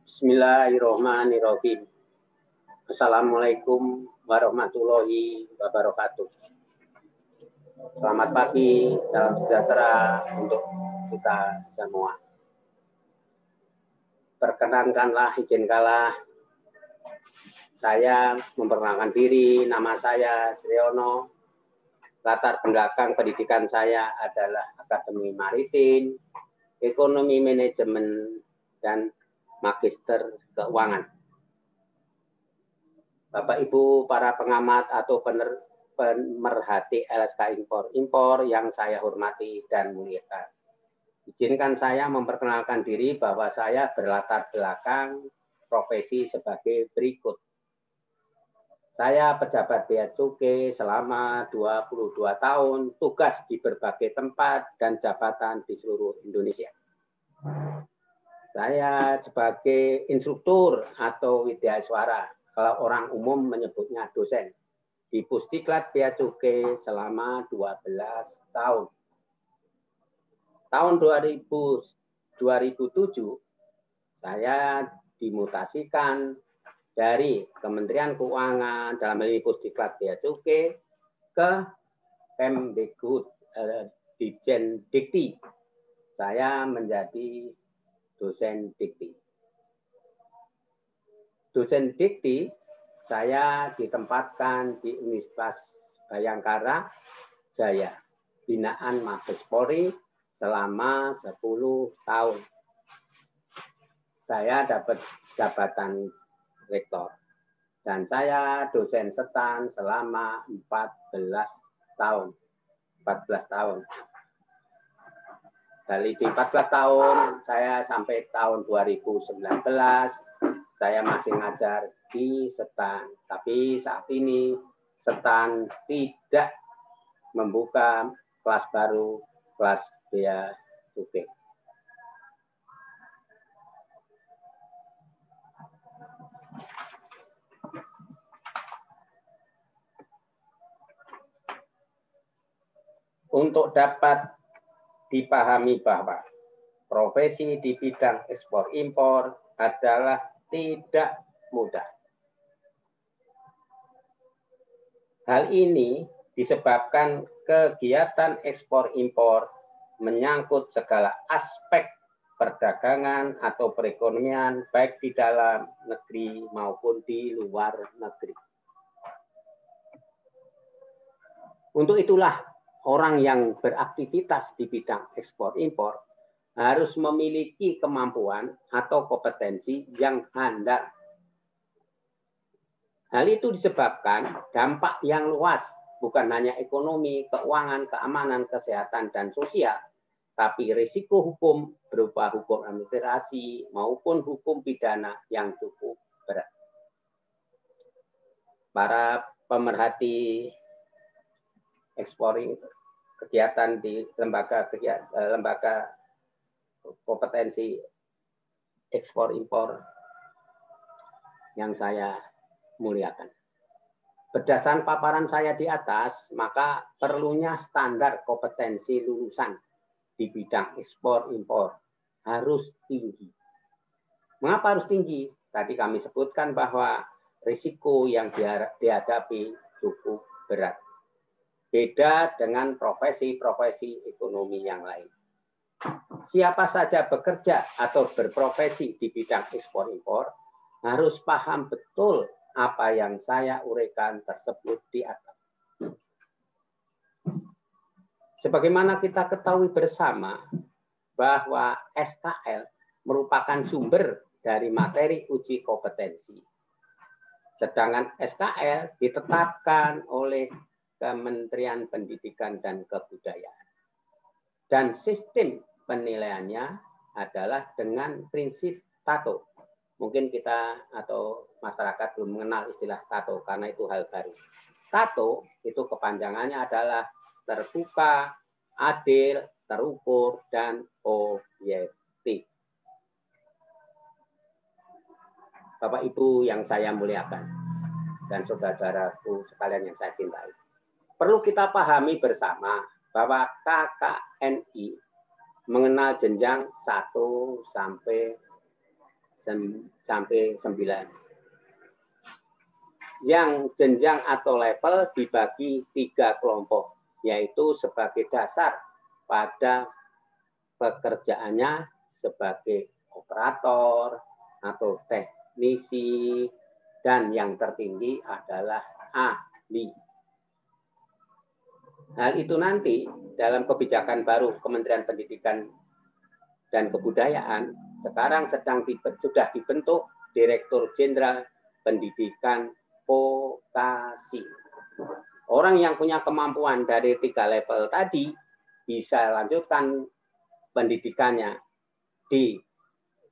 Bismillahirrahmanirrahim. Assalamualaikum warahmatullahi wabarakatuh. Selamat pagi, salam sejahtera untuk kita semua. Perkenankanlah, izinkanlah saya memperkenalkan diri. Nama saya Sriono. Latar belakang pendidikan saya adalah Akademi Maritim, Ekonomi Manajemen, dan Magister Keuangan. Bapak Ibu para pengamat atau pemerhati LSK Impor yang saya hormati dan muliakan. Izinkan saya memperkenalkan diri bahwa saya berlatar belakang profesi sebagai berikut. Saya pejabat Bea Cukai selama 22 tahun, tugas di berbagai tempat dan jabatan di seluruh Indonesia. Saya sebagai instruktur atau widyaswara, kalau orang umum menyebutnya dosen, di Pusdiklat Bea Cukai selama 12 tahun. Tahun 2007, saya dimutasikan dari Kementerian Keuangan, dalam hal ini Pusdiklat Bea Cukai, ke Kemdikbud, Dijen Dikti. Saya menjadi dosen dikti. Dosen dikti saya ditempatkan di Universitas Bhayangkara Jaya, binaan Mabes Polri selama 10 tahun. Saya dapat jabatan rektor. Dan saya dosen setan selama 14 tahun. 14 tahun. Dari di 14 tahun, saya sampai tahun 2019, saya masih ngajar di Setan. Tapi saat ini Setan tidak membuka kelas baru, kelas Bea Cukai. Untuk dapat dipahami bahwa profesi di bidang ekspor-impor adalah tidak mudah. Hal ini disebabkan kegiatan ekspor-impor menyangkut segala aspek perdagangan atau perekonomian, baik di dalam negeri maupun di luar negeri. Untuk itulah, orang yang beraktivitas di bidang ekspor-impor harus memiliki kemampuan atau kompetensi yang handal. Hal itu disebabkan dampak yang luas, bukan hanya ekonomi, keuangan, keamanan, kesehatan, dan sosial, tapi risiko hukum berupa hukum administrasi maupun hukum pidana yang cukup berat. Para pemerhati eksporing kegiatan di lembaga kompetensi ekspor impor yang saya muliakan. Berdasarkan paparan saya di atas, maka perlunya standar kompetensi lulusan di bidang ekspor impor harus tinggi. Mengapa harus tinggi? Tadi kami sebutkan bahwa risiko yang dihadapi cukup berat. Beda dengan profesi-profesi ekonomi yang lain. Siapa saja bekerja atau berprofesi di bidang ekspor-impor harus paham betul apa yang saya uraikan tersebut di atas. Sebagaimana kita ketahui bersama bahwa SKL merupakan sumber dari materi uji kompetensi. Sedangkan SKL ditetapkan oleh Kementerian Pendidikan dan Kebudayaan. Dan sistem penilaiannya adalah dengan prinsip TATO. Mungkin kita atau masyarakat belum mengenal istilah TATO karena itu hal baru. TATO itu kepanjangannya adalah terbuka, adil, terukur, dan objektif. Bapak Ibu yang saya muliakan dan saudara-saudaraku sekalian yang saya cintai. Perlu kita pahami bersama bahwa KKNI mengenal jenjang 1 sampai sampai 9. Yang jenjang atau level dibagi 3 kelompok, yaitu sebagai dasar pada pekerjaannya sebagai operator atau teknisi, dan yang tertinggi adalah ahli. Hal itu nanti dalam kebijakan baru Kementerian Pendidikan dan Kebudayaan sekarang sudah dibentuk Direktur Jenderal Pendidikan Vokasi. Orang yang punya kemampuan dari 3 level tadi bisa lanjutkan pendidikannya,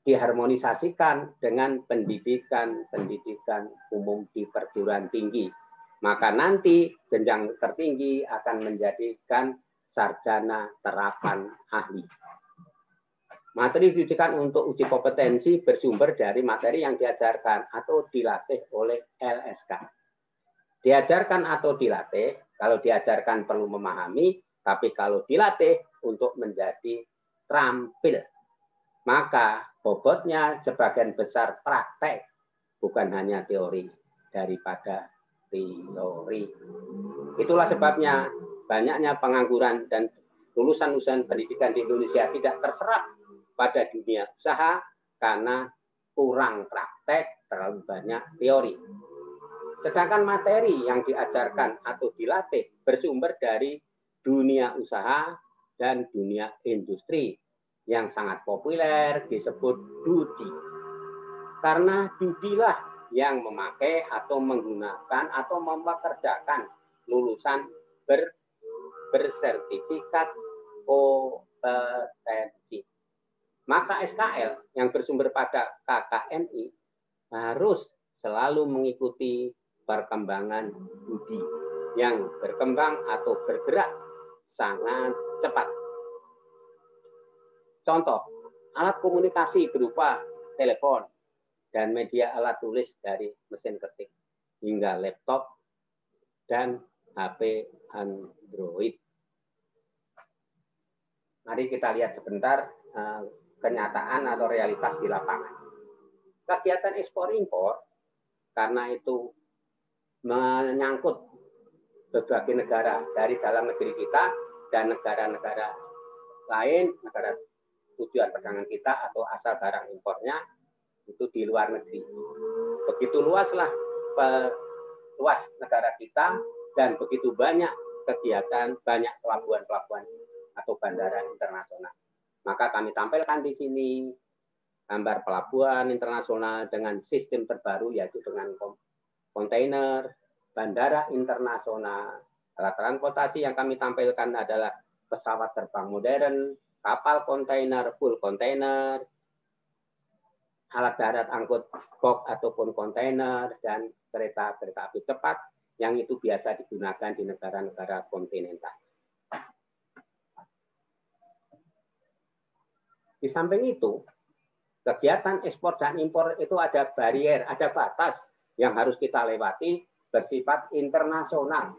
diharmonisasikan dengan pendidikan umum di perguruan tinggi. Maka nanti jenjang tertinggi akan menjadikan sarjana terapan ahli. Materi pendidikan untuk uji kompetensi bersumber dari materi yang diajarkan atau dilatih oleh LSK. Diajarkan atau dilatih, kalau diajarkan perlu memahami, tapi kalau dilatih untuk menjadi terampil. Maka bobotnya sebagian besar praktek, bukan hanya teori daripada teori. Itulah sebabnya banyaknya pengangguran dan lulusan pendidikan di Indonesia tidak terserap pada dunia usaha karena kurang praktek, terlalu banyak teori. Sedangkan materi yang diajarkan atau dilatih bersumber dari dunia usaha dan dunia industri yang sangat populer disebut DUDI. Karena DUDI-lah yang memakai atau menggunakan atau mempekerjakan lulusan bersertifikat kompetensi. Maka SKL yang bersumber pada KKNI harus selalu mengikuti perkembangan DUDI yang berkembang atau bergerak sangat cepat. Contoh, alat komunikasi berupa telepon dan media alat tulis dari mesin ketik hingga laptop dan HP Android. Mari kita lihat sebentar kenyataan atau realitas di lapangan. Kegiatan ekspor-impor karena itu menyangkut berbagai negara dari dalam negeri kita dan negara-negara lain, negara tujuan perdagangan kita atau asal barang impornya itu di luar negeri. Begitu luaslah luas negara kita dan begitu banyak kegiatan, banyak pelabuhan-pelabuhan atau bandara internasional. Maka kami tampilkan di sini gambar pelabuhan internasional dengan sistem terbaru yaitu dengan kontainer, bandara internasional. Alat transportasi yang kami tampilkan adalah pesawat terbang modern, kapal kontainer, full kontainer, alat darat angkut box ataupun kontainer, dan kereta api cepat yang itu biasa digunakan di negara-negara kontinental. Di samping itu, kegiatan ekspor dan impor itu ada barier, ada batas yang harus kita lewati bersifat internasional,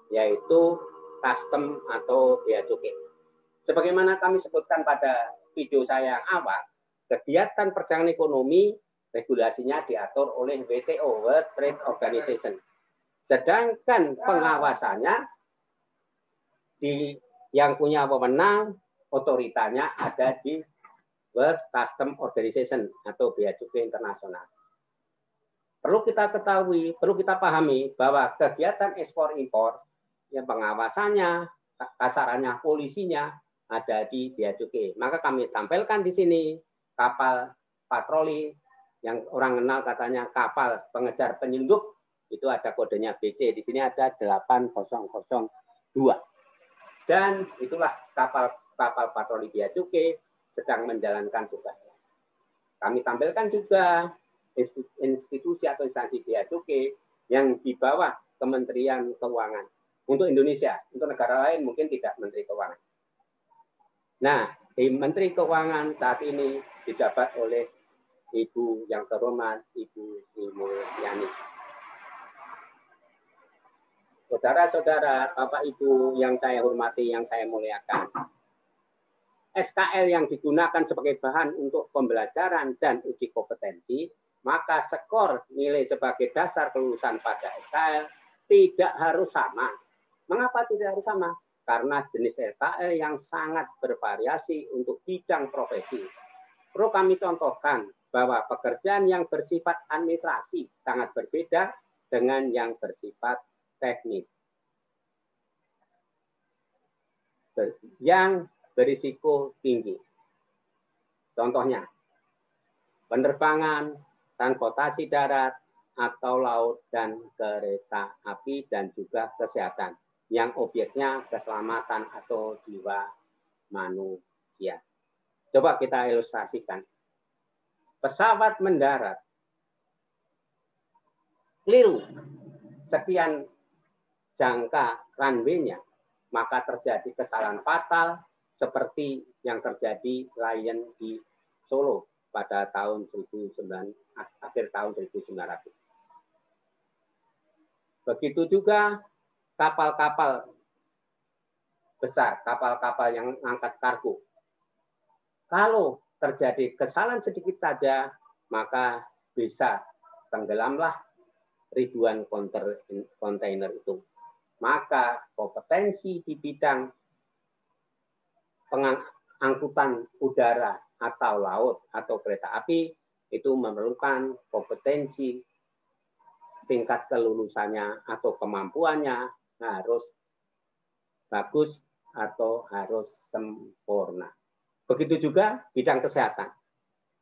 yaitu custom atau bea cukai. Sebagaimana kami sebutkan pada video saya yang awal, kegiatan perdagangan ekonomi regulasinya diatur oleh WTO, World Trade Organization. Sedangkan pengawasannya yang punya wewenang, otoritanya ada di World Customs Organization atau bea cukai internasional. Perlu kita ketahui, perlu kita pahami bahwa kegiatan ekspor impor yang pengawasannya, kasarannya, polisinya ada di bea cukai. Maka kami tampilkan di sini kapal patroli yang orang kenal katanya kapal pengejar penyelundup, itu ada kodenya BC. Di sini ada 8002. Dan itulah kapal patroli bea cukai sedang menjalankan tugasnya. Kami tampilkan juga institusi atau instansi bea cukai yang di bawah Kementerian Keuangan. Untuk Indonesia, untuk negara lain mungkin tidak Menteri Keuangan. Nah, di Menteri Keuangan saat ini dijabat oleh Ibu yang terhormat, Ibu Sri Mulyani. Saudara-saudara, Bapak Ibu yang saya hormati, yang saya muliakan. SKL yang digunakan sebagai bahan untuk pembelajaran dan uji kompetensi, maka skor nilai sebagai dasar kelulusan pada SKL tidak harus sama. Mengapa tidak harus sama? Karena jenis SKL yang sangat bervariasi untuk bidang profesi. Perlu kami contohkan bahwa pekerjaan yang bersifat administrasi sangat berbeda dengan yang bersifat teknis. Yang berisiko tinggi. Contohnya, penerbangan, transportasi darat, atau laut, dan kereta api, dan juga kesehatan, yang objeknya keselamatan atau jiwa manusia. Coba kita ilustrasikan. Pesawat mendarat, keliru sekian jangka runway-nya, maka terjadi kesalahan fatal seperti yang terjadi Lion di Solo pada tahun akhir tahun 1900. Begitu juga kapal-kapal besar, kapal-kapal yang angkat kargo. Kalau terjadi kesalahan sedikit saja, maka bisa tenggelamlah ribuan kontainer itu. Maka kompetensi di bidang pengangkutan udara atau laut atau kereta api itu memerlukan kompetensi tingkat kelulusannya atau kemampuannya harus bagus atau harus sempurna. Begitu juga bidang kesehatan.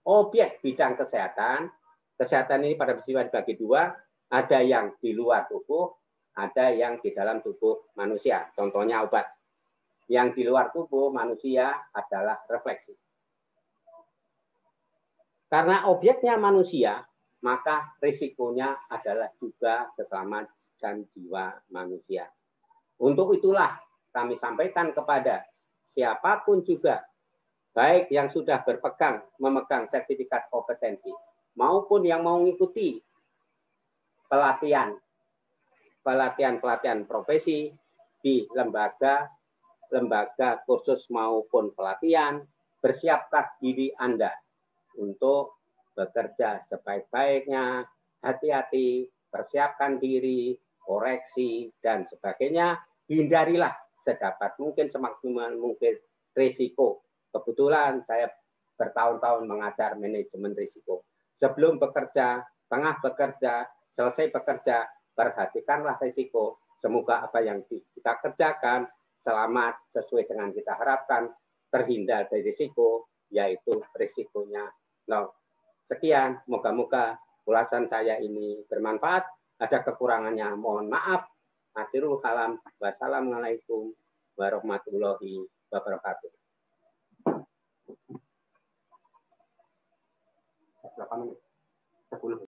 Objek bidang kesehatan ini pada bersifat dibagi dua, ada yang di luar tubuh, ada yang di dalam tubuh manusia. Contohnya obat. Yang di luar tubuh manusia adalah refleksi. Karena objeknya manusia, maka risikonya adalah juga keselamatan jiwa manusia. Untuk itulah kami sampaikan kepada siapapun juga, baik yang sudah memegang sertifikat kompetensi, maupun yang mau mengikuti pelatihan profesi di lembaga kursus maupun pelatihan, bersiapkah diri Anda untuk bekerja sebaik-baiknya, hati-hati, persiapkan diri, koreksi, dan sebagainya. Hindarilah sedapat mungkin, semaksimal mungkin risiko. Kebetulan saya bertahun-tahun mengajar manajemen risiko. Sebelum bekerja, tengah bekerja, selesai bekerja, perhatikanlah risiko. Semoga apa yang kita kerjakan selamat sesuai dengan kita harapkan, terhindar dari risiko, yaitu risikonya nol. Sekian, moga-moga ulasan saya ini bermanfaat. Ada kekurangannya, mohon maaf. Akhirul kalam. Wassalamualaikum warahmatullahi wabarakatuh. Berapa menit?